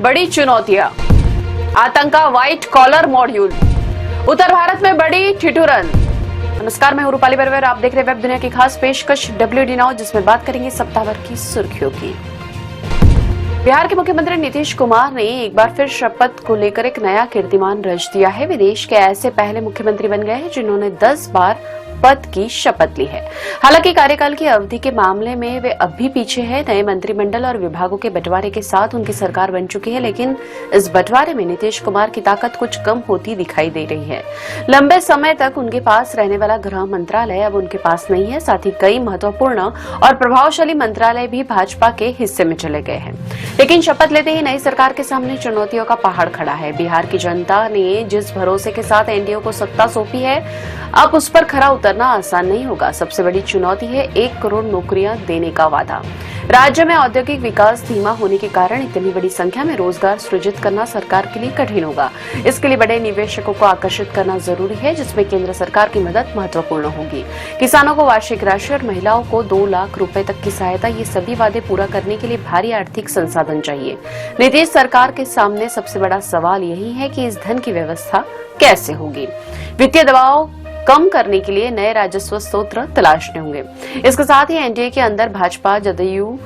बड़ी चुनौतियां, आतंका white collar module, उत्तर भारत में बड़ी ठिठुरन। नमस्कार, मैं हूं रूपाली बरवर, आप देख रहे हैं वेब दुनिया की खास पेशकश WD नाउ, जिसमें बात करेंगे सप्ताह भर की सुर्खियों की। बिहार के मुख्यमंत्री नीतीश कुमार ने एक बार फिर शपथ को लेकर एक नया कीर्तिमान रच दिया है। वे देश के ऐसे पहले मुख्यमंत्री बन गए हैं जिन्होंने 10 बार पद की शपथ ली है। हालांकि कार्यकाल की अवधि के मामले में वे अब भी पीछे हैं। नए मंत्रिमंडल और विभागों के बंटवारे के साथ उनकी सरकार बन चुकी है, लेकिन इस बंटवारे में नीतीश कुमार की ताकत कुछ कम होती दिखाई दे रही है। लंबे समय तक उनके पास रहने वाला गृह मंत्रालय अब उनके पास नहीं है। साथ ही कई महत्वपूर्ण और प्रभावशाली मंत्रालय भी भाजपा के हिस्से में चले गए हैं। लेकिन शपथ लेते ही नई सरकार के सामने चुनौतियों का पहाड़ खड़ा है। बिहार की जनता ने जिस भरोसे के साथ एनडीए को सत्ता सौंपी है, अब उस पर खरा उतरना आसान नहीं होगा। सबसे बड़ी चुनौती है 1 करोड़ नौकरियां देने का वादा। राज्य में औद्योगिक विकास धीमा होने के कारण इतनी बड़ी संख्या में रोजगार सृजित करना सरकार के लिए कठिन होगा। इसके लिए बड़े निवेशकों को आकर्षित करना जरूरी है, जिसमें केंद्र सरकार की मदद महत्वपूर्ण होगी। किसानों को वार्षिक राशि और महिलाओं को 2 लाख रुपए तक की सहायता, ये सभी वादे पूरा करने के लिए भारी आर्थिक संसाधन चाहिए। नीतीश सरकार के सामने सबसे बड़ा सवाल यही है कि इस धन की व्यवस्था कैसे होगी। वित्तीय दबाव कम करने के लिए नए राजस्व स्रोत तलाशने होंगे। इसके साथ ही एनडीए के अंदर भाजपा, जदयू,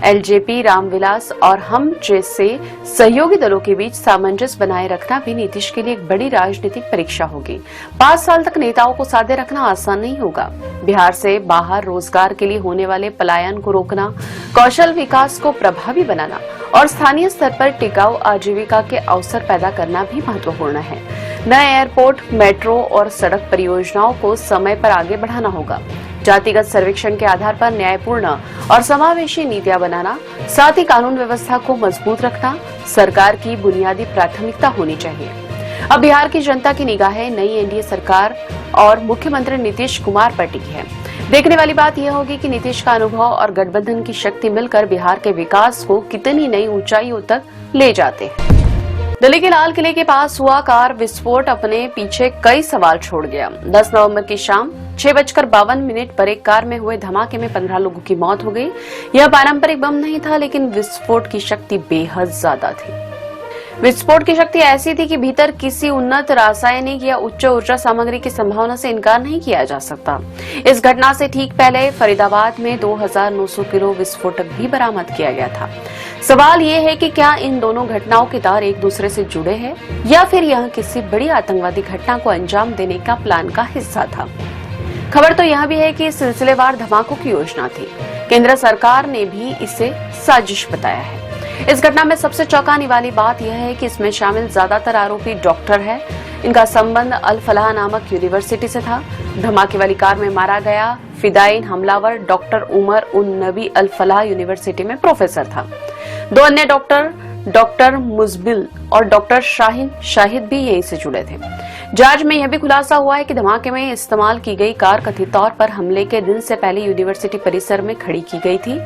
एलजेपी, रामविलास और हम जैसे सहयोगी दलों के बीच सामंजस्य बनाए रखना भी नीतीश के लिए एक बड़ी राजनीतिक परीक्षा होगी। 5 साल तक नेताओं को साधे रखना आसान नहीं होगा। बिहार से बाहर रोजगार के लिए होने वाले पलायन को रोकना, कौशल विकास को प्रभावी बनाना और स्थानीय स्तर पर टिकाऊ आजीविका के अवसर पैदा करना भी महत्वपूर्ण है। नए एयरपोर्ट, मेट्रो और सड़क परियोजनाओं को समय पर आगे बढ़ाना होगा। जातिगत सर्वेक्षण के आधार पर न्यायपूर्ण और समावेशी नीतियां बनाना, साथ ही कानून व्यवस्था को मजबूत रखना सरकार की बुनियादी प्राथमिकता होनी चाहिए। अब बिहार की जनता की निगाहें नई एनडीए सरकार और मुख्यमंत्री नीतीश कुमार पर टिकी है। देखने वाली बात यह होगी कि नीतीश का अनुभव और गठबंधन की शक्ति मिलकर बिहार के विकास को कितनी नई ऊंचाइयों तक ले जाते हैं। दिल्ली के लाल किले के पास हुआ कार विस्फोट अपने पीछे कई सवाल छोड़ गया। 10 नवंबर की शाम 6:52 पर एक कार में हुए धमाके में 15 लोगों की मौत हो गई। यह पारंपरिक बम नहीं था, लेकिन विस्फोट की शक्ति बेहद ज्यादा थी। विस्फोट की शक्ति ऐसी थी कि भीतर किसी उन्नत रासायनिक या उच्च ऊर्जा सामग्री की संभावना से इनकार नहीं किया जा सकता। इस घटना से ठीक पहले फरीदाबाद में 2900 किलो विस्फोटक भी बरामद किया गया था। सवाल ये है कि क्या इन दोनों घटनाओं के तार एक दूसरे से जुड़े हैं या फिर यह किसी बड़ी आतंकवादी घटना को अंजाम देने का प्लान का हिस्सा था। खबर तो यह भी है कि सिलसिलेवार धमाकों की योजना थी। केंद्र सरकार ने भी इसे साजिश बताया है। इस घटना में सबसे चौंकाने वाली बात यह है कि इसमें शामिल ज्यादातर आरोपी डॉक्टर हैं। इनका संबंध अल फलाह नामक यूनिवर्सिटी से था। धमाके वाली कार में मारा गया फिदायीन हमलावर डॉक्टर उमर उन नबी अल फलाह यूनिवर्सिटी में प्रोफेसर था। 2 अन्य डॉक्टर मुजबिल और डॉक्टर शाहिद भी यहीं से जुड़े थे। जांच में यह भी खुलासा हुआ है कि धमाके में इस्तेमाल की गई कार कथित तौर पर हमले के दिन से पहले यूनिवर्सिटी परिसर में खड़ी की गई थी।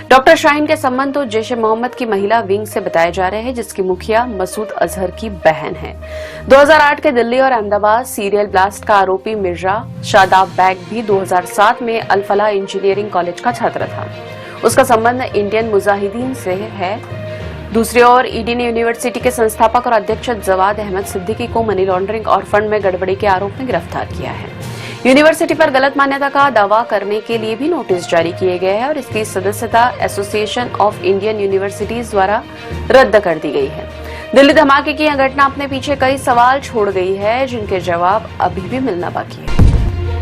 डॉक्टर शाहीन के संबंध तो जैश ए मोहम्मद की महिला विंग से बताए जा रहे हैं, जिसकी मुखिया मसूद अजहर की बहन है। 2008 के दिल्ली और अहमदाबाद सीरियल ब्लास्ट का आरोपी मिर्जा शादाब बैग भी 2007 में अल फलाह इंजीनियरिंग कॉलेज का छात्र था। उसका संबंध इंडियन मुजाहिदीन से है। दूसरी ओर ईडी ने यूनिवर्सिटी के संस्थापक और अध्यक्ष जवाद अहमद सिद्दीकी को मनी लॉन्ड्रिंग और फंड में गड़बड़ी के आरोप में गिरफ्तार किया है। यूनिवर्सिटी पर गलत मान्यता का दावा करने के लिए भी नोटिस जारी किए गए हैं और इसकी सदस्यता एसोसिएशन ऑफ इंडियन यूनिवर्सिटीज द्वारा रद्द कर दी गई है। दिल्ली धमाके की यह घटना अपने पीछे कई सवाल छोड़ गई है, जिनके जवाब अभी भी मिलना बाकी है।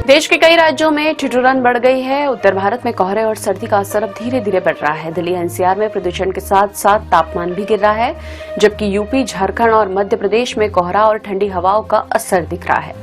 देश के कई राज्यों में ठिठुरन बढ़ गई है। उत्तर भारत में कोहरे और सर्दी का असर अब धीरे धीरे बढ़ रहा है। दिल्ली एनसीआर में प्रदूषण के साथ साथ तापमान भी गिर रहा है, जबकि यूपी, झारखंड और मध्य प्रदेश में कोहरा और ठंडी हवाओं का असर दिख रहा है।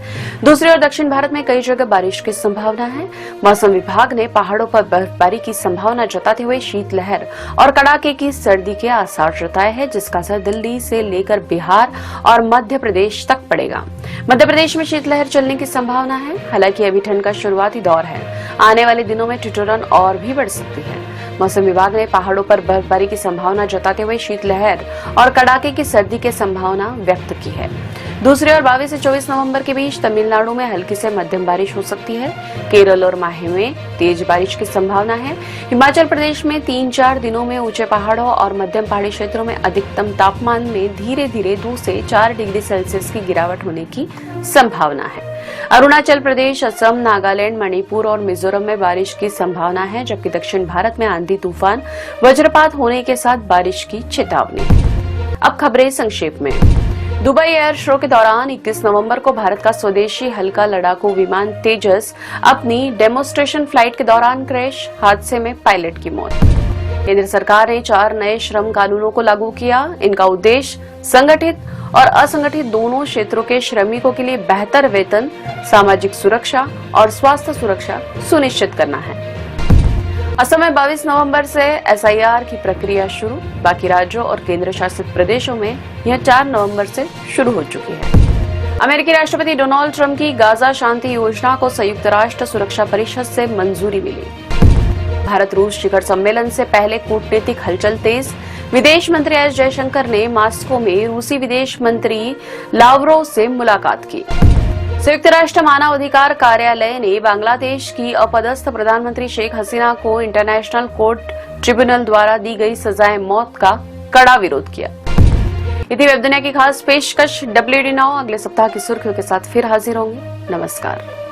दूसरी ओर दक्षिण भारत में कई जगह बारिश की संभावना है। मौसम विभाग ने पहाड़ों पर बर्फबारी की संभावना जताते हुए शीतलहर और कड़ाके की सर्दी के आसार जताए हैं, जिसका असर दिल्ली से लेकर बिहार और मध्य प्रदेश तक पड़ेगा। मध्य प्रदेश में शीतलहर चलने की संभावना है। हालांकि अभी ठंड का शुरुआती दौर है। आने वाले दिनों में ठिठुरन और भी बढ़ सकती है। मौसम विभाग ने पहाड़ों पर बर्फबारी की संभावना जताते हुए शीतलहर और कड़ाके की सर्दी की संभावना व्यक्त की है। दूसरी ओर 22 से 24 नवंबर के बीच तमिलनाडु में हल्की से मध्यम बारिश हो सकती है। केरल और माहे में तेज बारिश की संभावना है। हिमाचल प्रदेश में 3-4 दिनों में ऊंचे पहाड़ों और मध्यम पहाड़ी क्षेत्रों में अधिकतम तापमान में धीरे धीरे 2 से 4 डिग्री सेल्सियस की गिरावट होने की संभावना है। अरुणाचल प्रदेश, असम, नागालैंड, मणिपुर और मिजोरम में बारिश की संभावना है, जबकि दक्षिण भारत में आंधी तूफान, वज्रपात होने के साथ बारिश की चेतावनी है। अब खबरें संक्षेप में। दुबई एयर शो के दौरान 31 नवंबर को भारत का स्वदेशी हल्का लड़ाकू विमान तेजस अपनी डेमोन्स्ट्रेशन फ्लाइट के दौरान क्रैश, हादसे में पायलट की मौत। केंद्र सरकार ने 4 नए श्रम कानूनों को लागू किया। इनका उद्देश्य संगठित और असंगठित दोनों क्षेत्रों के श्रमिकों के लिए बेहतर वेतन, सामाजिक सुरक्षा और स्वास्थ्य सुरक्षा सुनिश्चित करना है। असम में 22 नवंबर से SIR की प्रक्रिया शुरू। बाकी राज्यों और केंद्र शासित प्रदेशों में यह 4 नवंबर से शुरू हो चुकी है। अमेरिकी राष्ट्रपति डोनाल्ड ट्रंप की गाजा शांति योजना को संयुक्त राष्ट्र सुरक्षा परिषद से मंजूरी मिली। भारत रूस शिखर सम्मेलन से पहले कूटनीतिक हलचल तेज। विदेश मंत्री एस जयशंकर ने मॉस्को में रूसी विदेश मंत्री लावरोव से मुलाकात की। संयुक्त राष्ट्र मानव अधिकार कार्यालय ने बांग्लादेश की अपदस्थ प्रधानमंत्री शेख हसीना को इंटरनेशनल कोर्ट ट्रिब्यूनल द्वारा दी गई सजाए मौत का कड़ा विरोध किया। इतनी वेब दुनिया की खास पेशकश WD नाउ अगले सप्ताह की सुर्खियों के साथ फिर हाजिर होंगे। नमस्कार।